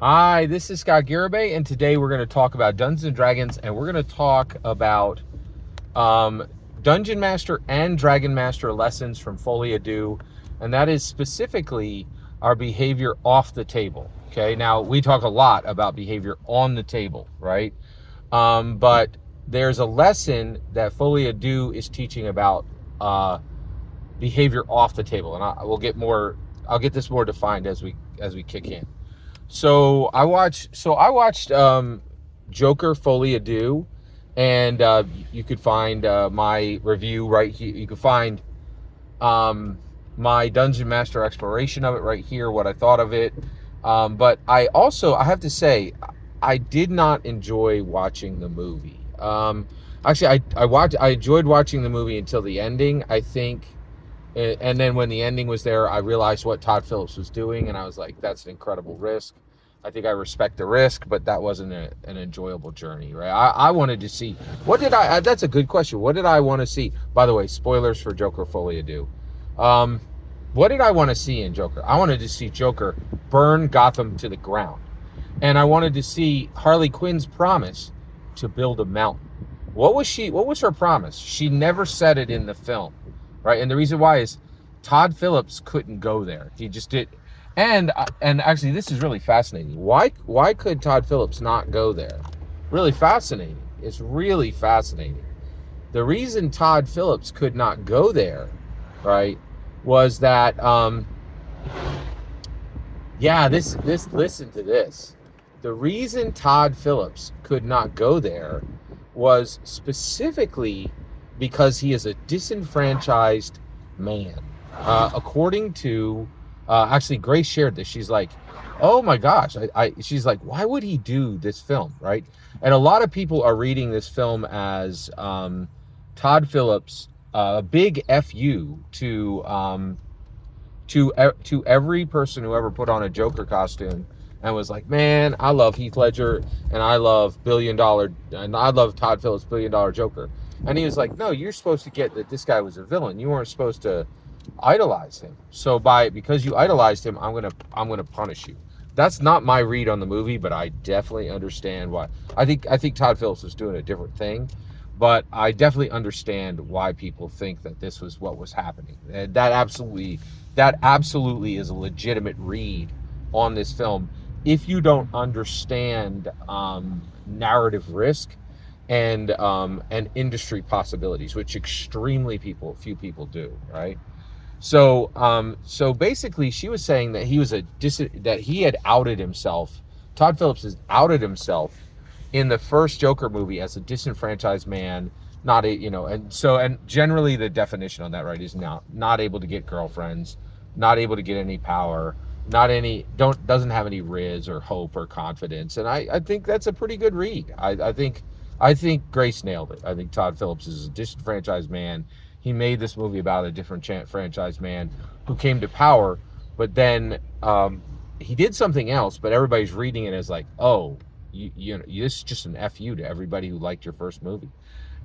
Hi, this is Scott Garibay, and today we're going to talk about Dungeons and Dragons, and we're going to talk about um, Dungeon Master and Dragon Master lessons from Folie, and that is specifically our behavior off the table. Okay, now we talk a lot about behavior on the table, right? But there's a lesson that Folie is teaching about behavior off the table, and we'll get more. I'll get this more defined as we kick in. So I watched Joker Folie à Deux, and you could find my review right here. You could find um, my Dungeon Master exploration of it right here, what I thought of it. But I have to say, I did not enjoy watching the movie. Actually, I enjoyed watching the movie until the ending. I think, and then when the ending was there, I realized what Todd Phillips was doing, and I was like, that's an incredible risk. I think I respect the risk, but that wasn't an enjoyable journey, right? I wanted to see, what did I? That's a good question. What did I want to see? By the way, spoilers for Joker Folie à Deux. Um, what did I want to see in Joker? I wanted to see Joker burn Gotham to the ground, and I wanted to see Harley Quinn's promise to build a mountain. What was her promise? She never said it in the film, right? And the reason why is Todd Phillips couldn't go there. He just did. And actually, this is really fascinating. Why could Todd Phillips not go there? Really fascinating. It's really fascinating. The reason Todd Phillips could not go there, right, was that this listen to this. The reason Todd Phillips could not go there was specifically because he is a disenfranchised man. According to actually, Grace shared this. She's like, "Oh my gosh!" She's like, "Why would he do this film?" Right? And a lot of people are reading this film as Todd Phillips, a big fu to every person who ever put on a Joker costume and was like, "Man, I love Heath Ledger and I love Todd Phillips' $1 billion Joker." And he was like, "No, you're supposed to get that this guy was a villain. You weren't supposed to idolize him. So because you idolized him, I'm gonna punish you." That's not my read on the movie, but I definitely understand why. I think Todd Phillips was doing a different thing, but I definitely understand why people think that this was what was happening. And that absolutely is a legitimate read on this film if you don't understand narrative risk and industry possibilities, which few people do, right? So basically, she was saying that that he had outed himself. Todd Phillips has outed himself in the first Joker movie as a disenfranchised man, not and generally the definition on that, right, is not able to get girlfriends, not able to get any power, not any don't doesn't have any riz or hope or confidence, and I think that's a pretty good read. I think Grace nailed it. I think Todd Phillips is a disenfranchised man. He made this movie about a different franchise man who came to power, but then he did something else. But everybody's reading it as like, oh, this is just an fu to everybody who liked your first movie.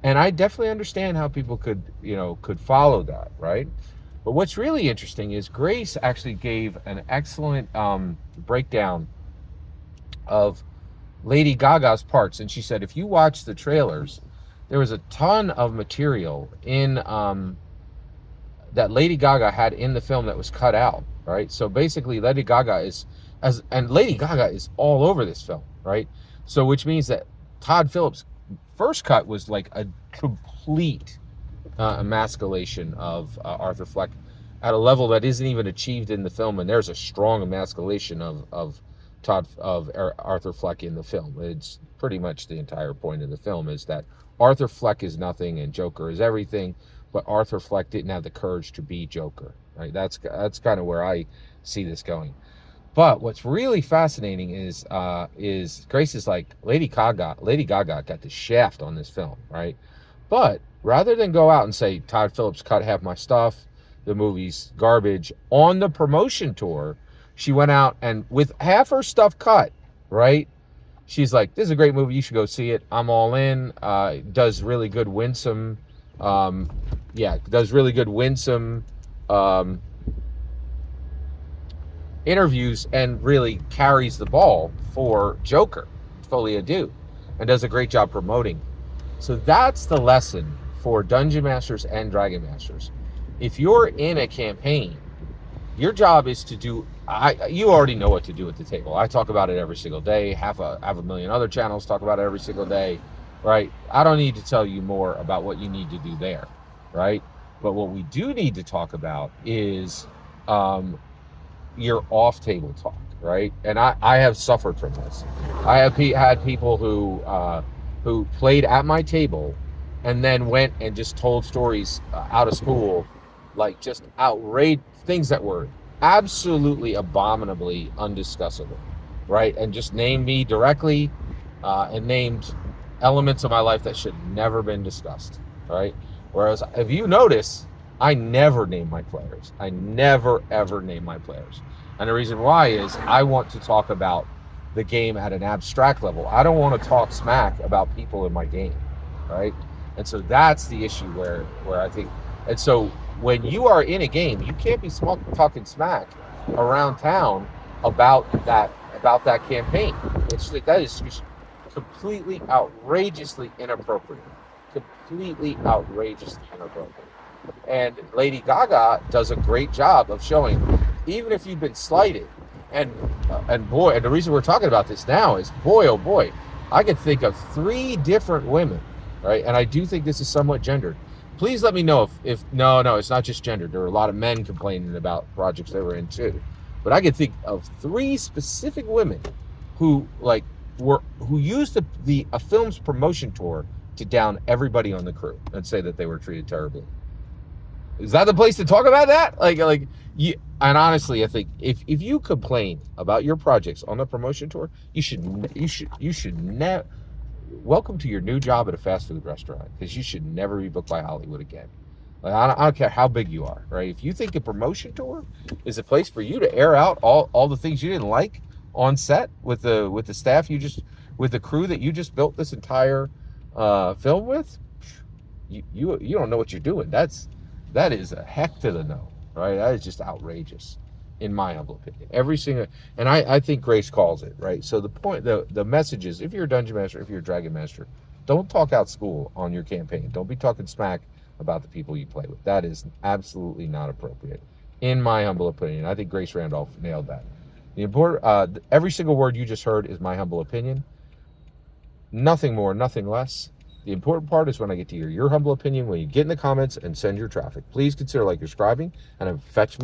And I definitely understand how people could follow that, right? But what's really interesting is Grace actually gave an excellent breakdown of Lady Gaga's parts, and she said if you watch the trailers, there was a ton of material in that Lady Gaga had in the film that was cut out, right? So basically, Lady Gaga is all over this film, right? So which means that Todd Phillips' first cut was like a complete emasculation of Arthur Fleck at a level that isn't even achieved in the film, and there's a strong emasculation of Arthur Fleck in the film. It's pretty much the entire point of the film is that Arthur Fleck is nothing and Joker is everything, but Arthur Fleck didn't have the courage to be Joker. Right? That's kind of where I see this going. But what's really fascinating is Grace is like Lady Gaga. Lady Gaga got the shaft on this film, right? But rather than go out and say Todd Phillips cut half my stuff, the movie's garbage on the promotion tour, she went out and with half her stuff cut, right? She's like, "This is a great movie. You should go see it. I'm all in." Does really good winsome, does really good winsome um, interviews and really carries the ball for Joker, Folie, and does a great job promoting. So that's the lesson for Dungeon Masters and Dragon Masters. If you're in a campaign, your job is to do. You already know what to do at the table. I talk about it every single day. Have a million other channels talk about it every single day, right? I don't need to tell you more about what you need to do there, right? But what we do need to talk about is your off-table talk, right? And I have suffered from this. I have had people who played at my table and then went and just told stories out of school, like just outrageous things that were absolutely abominably undiscussable, right? And just named me directly and named elements of my life that should never been discussed, right? Whereas if you notice, I never name my players. I never, ever name my players. And the reason why is I want to talk about the game at an abstract level. I don't want to talk smack about people in my game, right? And so that's the issue where I think, and so when you are in a game, you can't be talking smack around town about that campaign. That is just completely outrageously inappropriate. Completely outrageously inappropriate. And Lady Gaga does a great job of showing, even if you've been slighted, and boy, and the reason we're talking about this now is, boy, oh boy, I can think of 3 different women, right? And I do think this is somewhat gendered. Please let me know if no, it's not just gendered. There were a lot of men complaining about projects they were in too. But I can think of 3 specific women who used a film's promotion tour to down everybody on the crew and say that they were treated terribly. Is that the place to talk about that? And honestly, I think if you complain about your projects on the promotion tour, you should never. Welcome to your new job at a fast food restaurant, because you should never be booked by Hollywood again. I don't care how big you are, right? If you think a promotion tour is a place for you to air out all the things you didn't like on set with the staff with the crew that you just built this entire film with, you don't know what you're doing. That is a heck to the no, right? That is just outrageous, in my humble opinion. Every single, and I think Grace calls it, right? So the message is, if you're a Dungeon Master, if you're a Dragon Master, don't talk out school on your campaign. Don't be talking smack about the people you play with. That is absolutely not appropriate, in my humble opinion. I think Grace Randolph nailed that. The important, every single word you just heard is my humble opinion. Nothing more, nothing less. The important part is when I get to hear your humble opinion, when you get in the comments and send your traffic. Please consider subscribing, and fetch